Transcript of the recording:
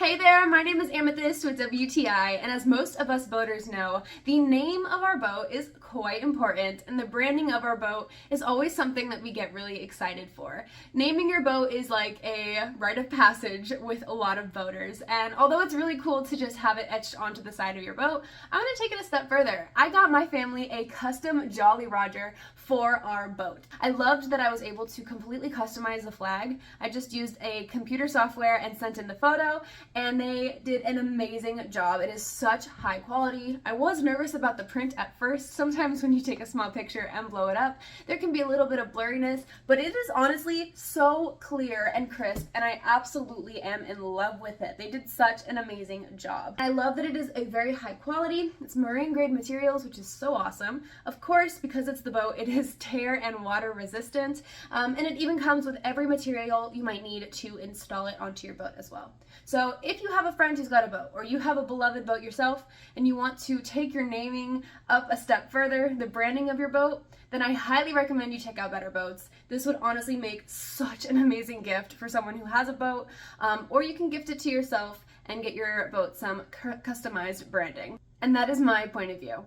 Hey there, my name is Amethyst with WTI, and as most of us boaters know, the name of our boat is quite important, and the branding of our boat is always something that we get really excited for. Naming your boat is like a rite of passage with a lot of boaters, and although it's really cool to just have it etched onto the side of your boat, I'm going to take it a step further. I got my family a custom Jolly Roger for our boat. I loved that I was able to completely customize the flag. I just used a computer software and sent in the photo, and they did an amazing job. It is such high quality. I was nervous about the print at first. Sometimes when you take a small picture and blow it up, there can be a little bit of blurriness, but it is honestly so clear and crisp, and I absolutely am in love with it. They did such an amazing job. I love that it is a very high quality. It's marine grade materials, which is so awesome. Of course, because it's the boat, it is tear and water resistant, and it even comes with every material you might need to install it onto your boat as well. So if you have a friend who's got a boat, or you have a beloved boat yourself, and you want to take your naming up a step further, the branding of your boat, then I highly recommend you check out Better Boats. This would honestly make such an amazing gift for someone who has a boat, or you can gift it to yourself and get your boat some customized branding. And that is my point of view.